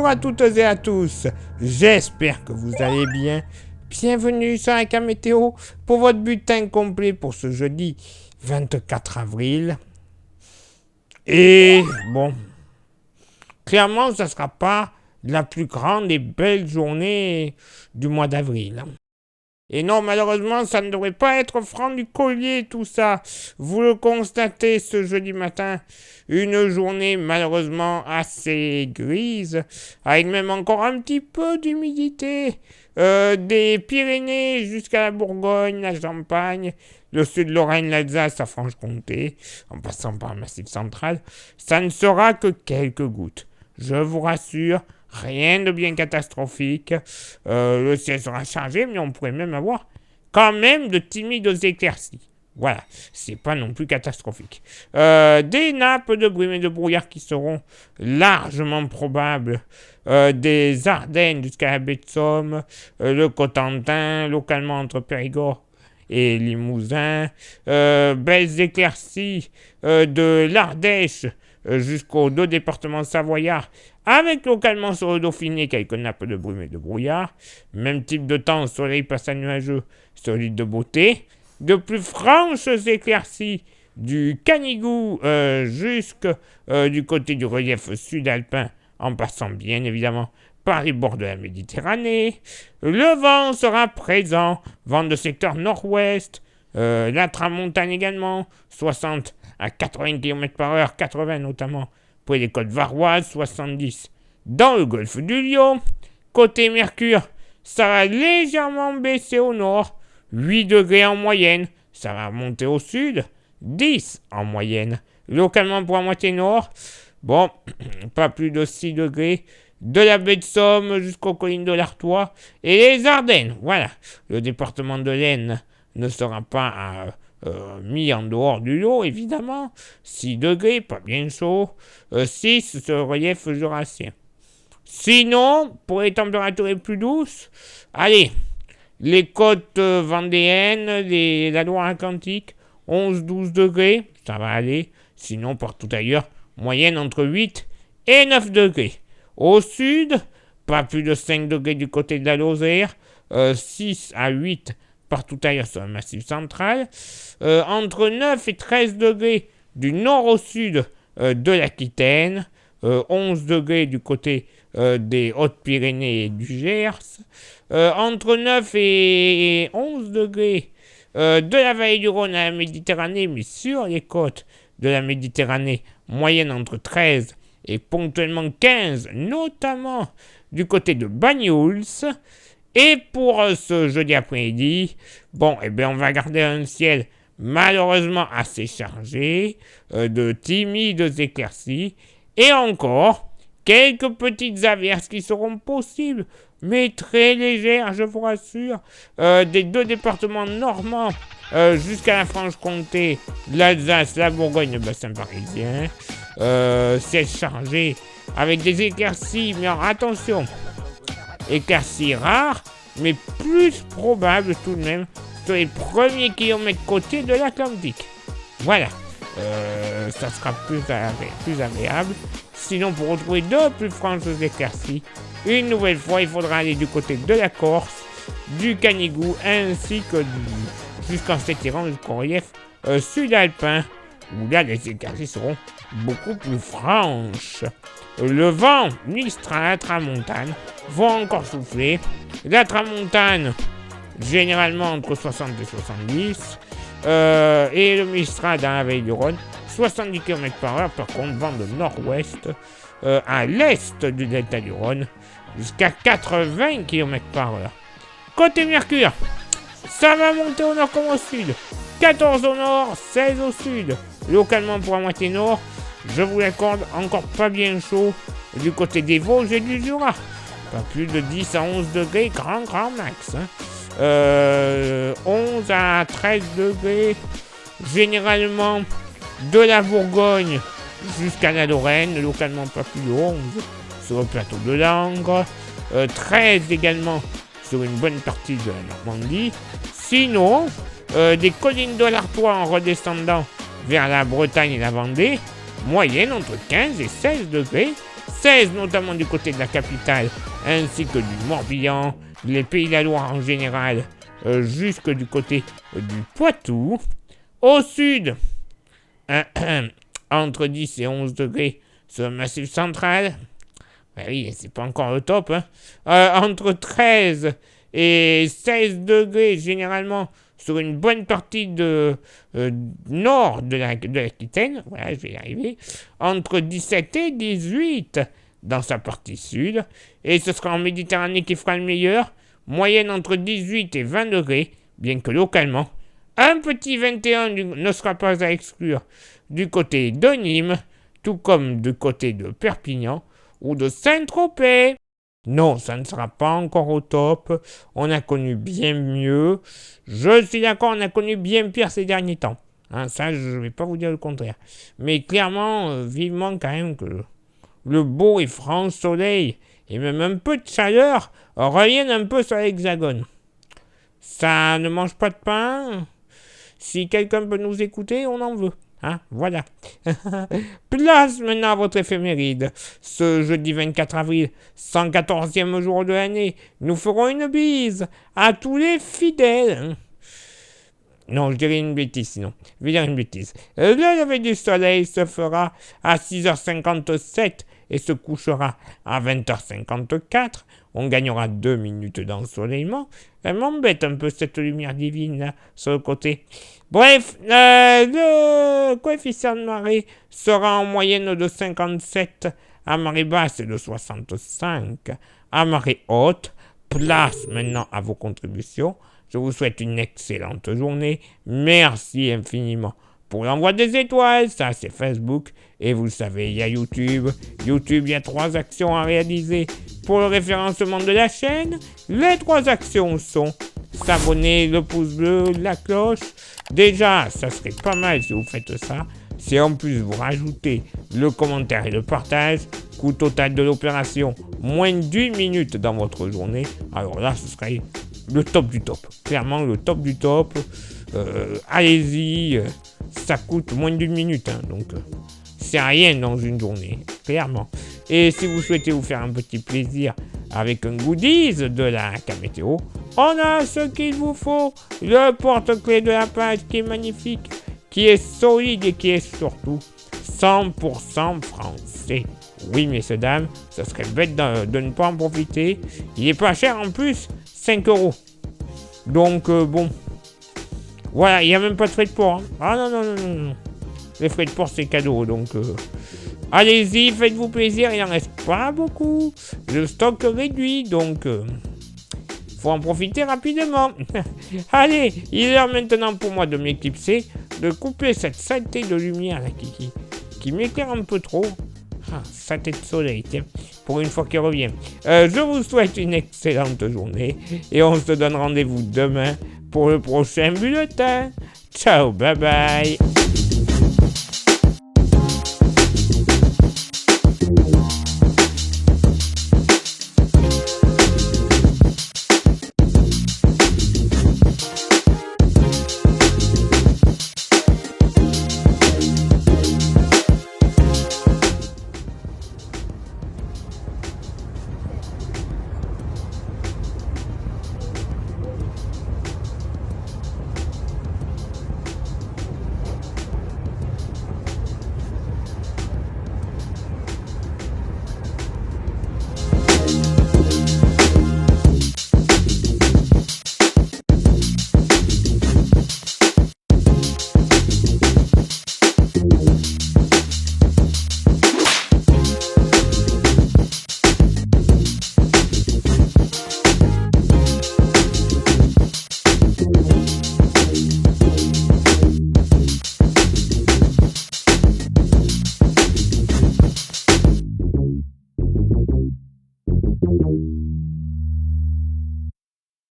Bonjour à toutes et à tous, j'espère que vous allez bien. Bienvenue sur la Météo pour votre bulletin complet pour ce jeudi 24 avril. Et bon, clairement, ça ne sera pas la plus grande et belle journée du mois d'avril. Et non, malheureusement, ça ne devrait pas être franc du collier, tout ça. Vous le constatez ce jeudi matin, une journée malheureusement assez grise, avec même encore un petit peu d'humidité. Des Pyrénées jusqu'à la Bourgogne, la Champagne, le sud de Lorraine, l'Alsace, la Franche-Comté, en passant par le Massif central, ça ne sera que quelques gouttes. Je vous rassure, rien de bien catastrophique. Le ciel sera chargé, mais on pourrait même avoir quand même de timides éclaircies. Voilà, c'est pas non plus catastrophique. Des nappes de brume et de brouillard qui seront largement probables des Ardennes jusqu'à la baie de Somme, le Cotentin, localement entre Périgord et Limousin, belles éclaircies de l'Ardèche jusqu'aux deux départements savoyards, avec localement sur le Dauphiné quelques nappes de brume et de brouillard. Même type de temps, soleil passe à nuageux sur l'île de Beauté. De plus franches éclaircies du Canigou jusque du côté du relief sud-alpin, en passant bien évidemment par les bords de la Méditerranée. Le vent sera présent, vent de secteur nord-ouest, la tramontane également, 60 à 80 km/h, 80 notamment pour les côtes varoises, 70 dans le golfe du Lion. Côté Mercure, ça va légèrement baisser au nord, 8 degrés en moyenne, ça va monter au sud, 10 en moyenne. Localement pour la moitié nord, bon, pas plus de 6 degrés, de la baie de Somme jusqu'aux collines de l'Artois et les Ardennes. Voilà, le département de l'Aisne ne sera pas mis en dehors du lot, évidemment. 6 degrés, pas bien chaud. 6 sur le relief jurassien. Sinon, pour les températures les plus douces, allez, les côtes vendéennes, la Loire-Atlantique, 11-12 degrés, ça va aller. Sinon, partout ailleurs, moyenne entre 8 et 9 degrés. Au sud, pas plus de 5 degrés du côté de la Lozère, 6 à 8 partout ailleurs sur le Massif central, entre 9 et 13 degrés du nord au sud de l'Aquitaine, 11 degrés du côté des Hautes-Pyrénées et du Gers, entre 9 et 11 degrés de la vallée du Rhône à la Méditerranée, mais sur les côtes de la Méditerranée, moyenne entre 13 et ponctuellement 15, notamment du côté de Banyuls. Et pour ce jeudi après-midi, bon, eh bien, on va garder un ciel malheureusement assez chargé, de timides éclaircies, et encore quelques petites averses qui seront possibles, mais très légères, je vous rassure, des deux départements normands jusqu'à la Franche-Comté, l'Alsace, la Bourgogne, le bassin parisien. Ciel chargé avec des éclaircies, mais alors, attention, éclaircies rares, mais plus probables tout de même sur les premiers kilomètres côtés de l'Atlantique. Voilà, ça sera plus agréable. Sinon, pour retrouver de plus franches éclaircies, une nouvelle fois, il faudra aller du côté de la Corse, du Canigou, ainsi que jusqu'en s'étirant jusqu'au relief sud-alpin, où là, les éclaircies seront beaucoup plus franches. Le vent mistral, la tramontane, vont encore souffler. La tramontane, généralement entre 60 et 70, et le mistral dans la vallée du Rhône, 70 km/h, par contre, vent de nord-ouest à l'est du delta du Rhône, jusqu'à 80 km/h. Côté Mercure, ça va monter au nord comme au sud, 14 au nord, 16 au sud, localement pour la moitié nord, je vous l'accorde, encore pas bien chaud du côté des Vosges et du Jura. Pas plus de 10 à 11 degrés, grand max. 11 à 13 degrés, généralement de la Bourgogne jusqu'à la Lorraine, localement pas plus de 11 sur le plateau de Langres. 13 également sur une bonne partie de la Normandie. Sinon, des collines de l'Artois en redescendant vers la Bretagne et la Vendée, moyenne entre 15 et 16 degrés, 16 notamment du côté de la capitale, ainsi que du Morbihan, les Pays de la Loire en général, jusque du côté du Poitou. Au sud, entre 10 et 11 degrés sur le Massif central. Ben oui, c'est pas encore le top. Entre 13 et 16 degrés généralement sur une bonne partie de nord de l'Aquitaine. Voilà, je vais y arriver. Entre 17 et 18 dans sa partie sud. Et ce sera en Méditerranée qui fera le meilleur. Moyenne entre 18 et 20 degrés, bien que localement. Un petit 21 ne sera pas à exclure du côté de Nîmes, tout comme du côté de Perpignan ou de Saint-Tropez. Non, ça ne sera pas encore au top. On a connu bien mieux. Je suis d'accord, on a connu bien pire ces derniers temps. Ça, je ne vais pas vous dire le contraire. Mais clairement, vivement quand même que le beau et franc soleil et même un peu de chaleur reviennent un peu sur l'hexagone. Ça ne mange pas de pain. Si quelqu'un peut nous écouter, on en veut. Voilà. Place maintenant à votre éphéméride. Ce jeudi 24 avril, 114e jour de l'année, nous ferons une bise à tous les fidèles. Non, je dirais une bêtise sinon. Je vais dire une bêtise. Le lever du soleil se fera à 6h57 et se couchera à 20h54. On gagnera 2 minutes d'ensoleillement. Elle m'embête un peu cette lumière divine là, sur le côté. Bref, le coefficient de marée sera en moyenne de 57 à marée basse et de 65 à marée haute. Place maintenant à vos contributions. Je vous souhaite une excellente journée. Merci infiniment pour l'envoi des étoiles. Ça, c'est Facebook. Et vous le savez, il y a YouTube. YouTube, il y a 3 actions à réaliser pour le référencement de la chaîne. Les 3 actions sont s'abonner, le pouce bleu, la cloche. Déjà, ça serait pas mal si vous faites ça. Si en plus vous rajoutez le commentaire et le partage, coût total de l'opération, moins d'1 minute dans votre journée. Alors là, ce serait le top du top. Clairement, le top du top. Allez-y, ça coûte moins d'1 minute. Donc, c'est rien dans une journée, clairement. Et si vous souhaitez vous faire un petit plaisir avec un goodies de la Camétéo, on a ce qu'il vous faut. Le porte-clés de la page qui est magnifique, qui est solide et qui est surtout 100% français. Oui, messieurs, dames, ça serait bête de ne pas en profiter. Il est pas cher en plus, 5 €. Donc, bon. Voilà, il n'y a même pas de frais de port. Ah non. Les frais de port, c'est cadeau, donc... allez-y, faites-vous plaisir, il n'en reste pas beaucoup. Le stock réduit, donc... faut en profiter rapidement. Allez, il est l'heure maintenant pour moi de m'éclipser, de couper cette saleté de lumière là, qui m'éclaire un peu trop. Saleté de soleil, tiens, pour une fois qu'il revient. Je vous souhaite une excellente journée et on se donne rendez-vous demain pour le prochain bulletin. Ciao, bye bye.